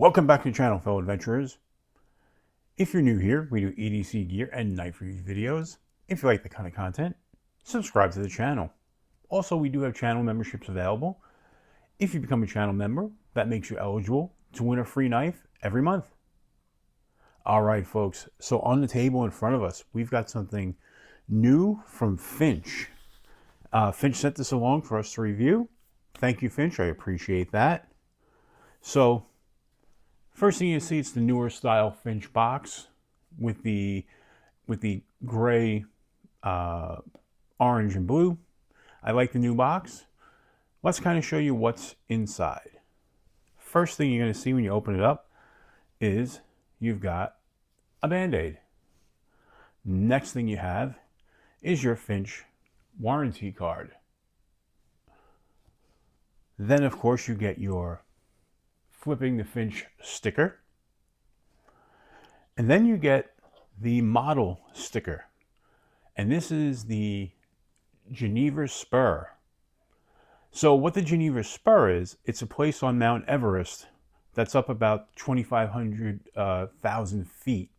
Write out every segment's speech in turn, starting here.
Welcome back to the channel, fellow adventurers. If you're new here, we do EDC gear and knife review videos. If you like the kind of content, subscribe to the channel. Also, we do have channel memberships available. If you become a channel member, that makes you eligible to win a free knife every month. All right, folks. So on the table in front of us, we've got something new from Finch. Finch sent this along for us to review. Thank you, Finch. I appreciate that. So, first thing you see, it's the newer style Finch box with the gray, orange, and blue. I like the new box. Let's kind of show you what's inside. First thing you're going to see when you open it up is you've got a Band-Aid. Next thing you have is your Finch warranty card. Then, of course, you get your flipping the Finch sticker. And then you get the model sticker. And this is the Geneva Spur. So what the Geneva Spur is, it's a place on Mount Everest that's up about 2,500 feet.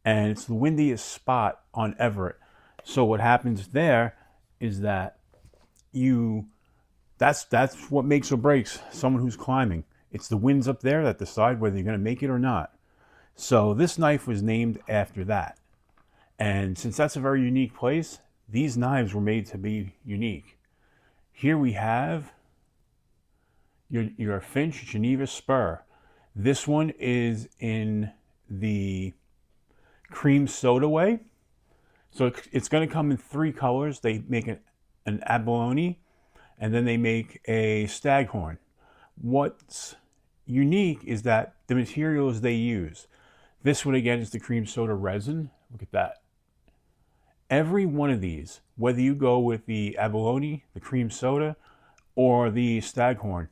And it's the windiest spot on Everest. So what happens there is that that's what makes or breaks someone who's climbing. It's the winds up there that decide whether you're going to make it or not. So this knife was named after that. And since that's a very unique place, these knives were made to be unique. Here we have your Finch Geneva Spur. This one is in the cream soda way. So it's going to come in 3 colors. They make an abalone, and then they make a staghorn. What's unique is that the materials they use. This one again is the cream soda resin. Look at that. Every one of these, whether you go with the abalone, the cream soda, or the staghorn,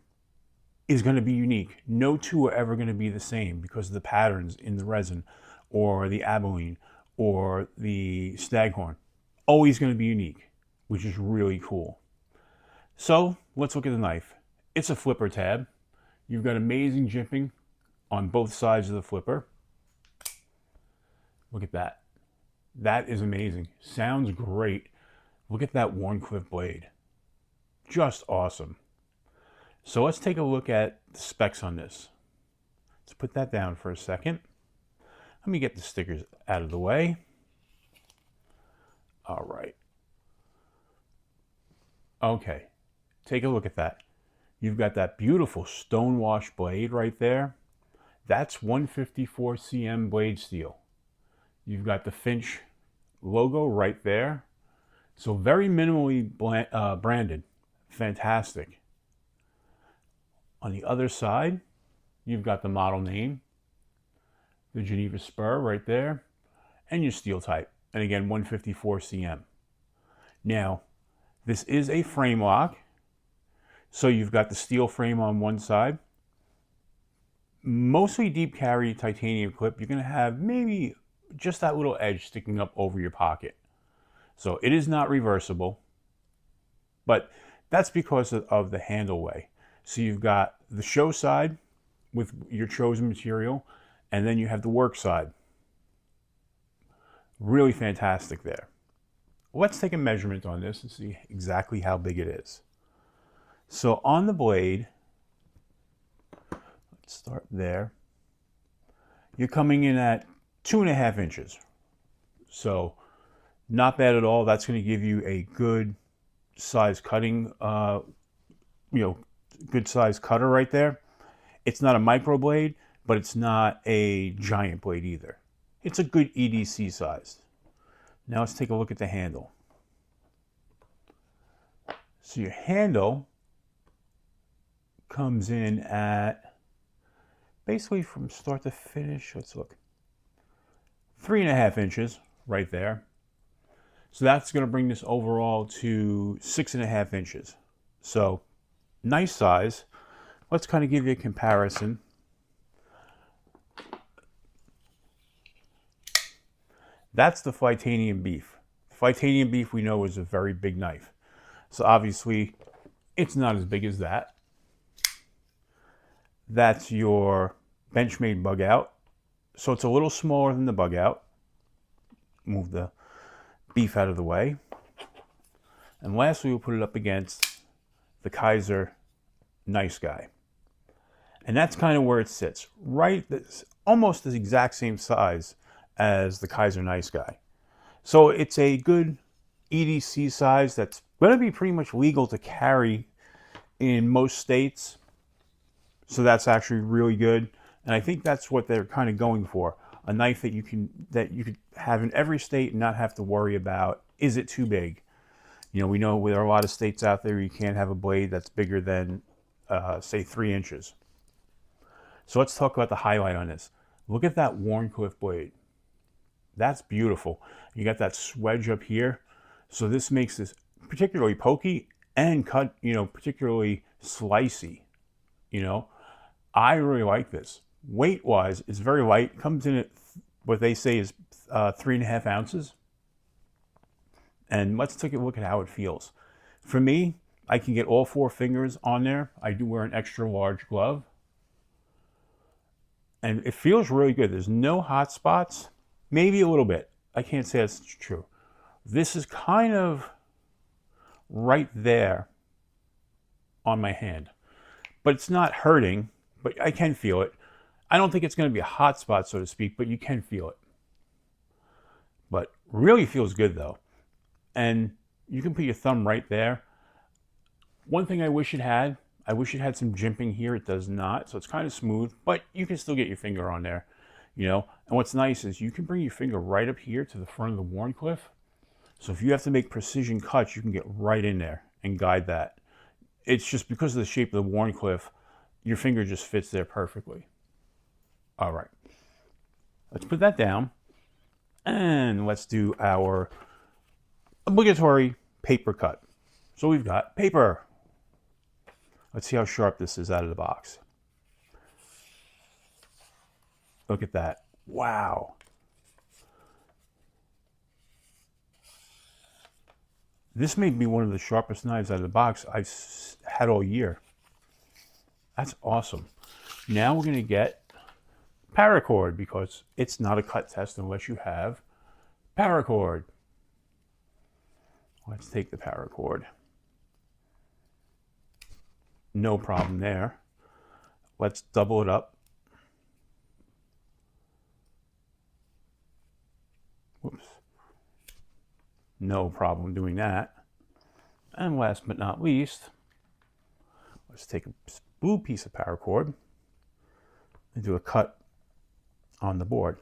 is going to be unique. No two are ever going to be the same because of the patterns in the resin or the abalone or the staghorn. Always going to be unique, which is really cool. So let's look at the knife. It's a flipper tab. You've got amazing jimping on both sides of the flipper. Look at that. That is amazing. Sounds great. Look at that Wharncliffe blade. Just awesome. So let's take a look at the specs on this. Let's put that down for a second. Let me get the stickers out of the way. All right. Okay. Take a look at that. You've got that beautiful stonewash blade right there. That's 154 cm blade steel. You've got the Finch logo right there. So very minimally branded. Fantastic. On the other side, you've got the model name, the Geneva Spur right there, and your steel type. And again, 154 cm. Now, this is a frame lock. So you've got the steel frame on one side. Mostly deep carry titanium clip. You're going to have maybe just that little edge sticking up over your pocket. So it is not reversible. But that's because of the handle way. So you've got the show side with your chosen material. And then you have the work side. Really fantastic there. Let's take a measurement on this and see exactly how big it is. So on the blade, let's start there. You're coming in at 2.5 inches. So not bad at all. That's going to give you a good size cutting, good size cutter right there. It's not a micro blade, but it's not a giant blade either. It's a good EDC size. Now let's take a look at the handle. So your handle comes in at, basically from start to finish, let's look, 3.5 inches right there. So that's going to bring this overall to 6.5 inches. So nice size. Let's kind of give you a comparison. That's the Titanium beef. The Titanium beef we know is a very big knife. So obviously it's not as big as that. That's your Benchmade bug out. So it's a little smaller than the bug out. Move the beef out of the way. And lastly, we'll put it up against the Kaiser Nice Guy. And that's kind of where it sits. Right, it's almost the exact same size as the Kaiser Nice Guy. So it's a good EDC size that's going to be pretty much legal to carry in most states. So that's actually really good. And I think that's what they're kind of going for. A knife that you could have in every state and not have to worry about, is it too big? You know, we know there are a lot of states out there you can't have a blade that's bigger than, say, 3 inches. So let's talk about the highlight on this. Look at that Wharncliffe blade. That's beautiful. You got that swedge up here. So this makes this particularly pokey and cut, you know, particularly slicey. You know, I really like this. Weight-wise, it's very light. Comes in at what they say is 3.5 ounces. And let's take a look at how it feels. For me, I can get all 4 fingers on there. I do wear an extra large glove. And it feels really good. There's no hot spots. Maybe a little bit. I can't say that's true. This is kind of right there on my hand. But it's not hurting, but I can feel it. I don't think it's going to be a hot spot, so to speak, but you can feel it. But really feels good, though. And you can put your thumb right there. One thing I wish it had some jimping here. It does not, so it's kind of smooth, but you can still get your finger on there, you know. And what's nice is you can bring your finger right up here to the front of the Wharncliffe. So if you have to make precision cuts, you can get right in there and guide that. It's just because of the shape of the Wharncliffe, your finger just fits there perfectly. All right, let's put that down, and let's do our obligatory paper cut. So we've got paper. Let's see how sharp this is out of the box. Look at that. Wow. This may be one of the sharpest knives out of the box I've had all year. That's awesome. Now we're going to get paracord, because it's not a cut test unless you have paracord. Let's take the paracord. No problem there. Let's double it up. Whoops. No problem doing that. And last but not least, let's take a blue piece of paracord and do a cut on the board.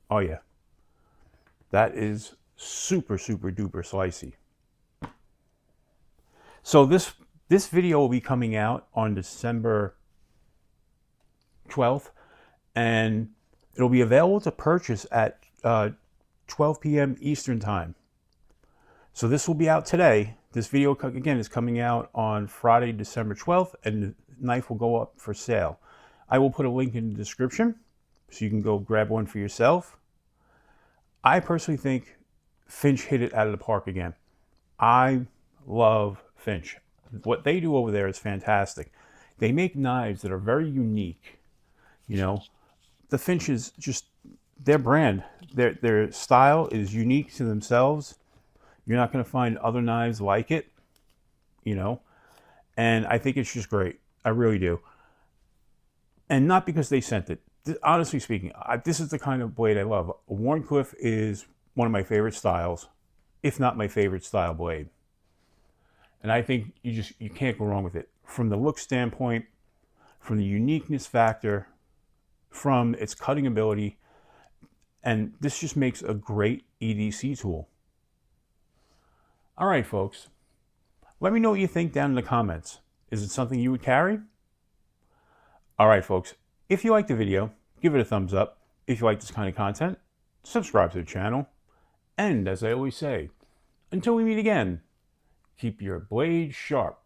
Oh yeah. That is super, super duper slicey. So this video will be coming out on December 12th, and it'll be available to purchase at 12 p.m. Eastern Time. So this will be out today. This video, again, is coming out on Friday, December 12th, and the knife will go up for sale. I will put a link in the description so you can go grab one for yourself. I personally think Finch hit it out of the park again. I love Finch. What they do over there is fantastic. They make knives that are very unique. You know, the Finch is just their brand. Their style is unique to themselves. You're not going to find other knives like it, you know, and I think it's just great. I really do. And not because they sent it. Honestly speaking, this is the kind of blade I love. A Wharncliffe is one of my favorite styles, if not my favorite style blade. And I think you can't go wrong with it. From the look standpoint, from the uniqueness factor, from its cutting ability, and this just makes a great EDC tool. All right, folks. Let me know what you think down in the comments. Is it something you would carry? All right, folks. If you liked the video, give it a thumbs up. If you like this kind of content, subscribe to the channel. And as I always say, until we meet again, keep your blade sharp.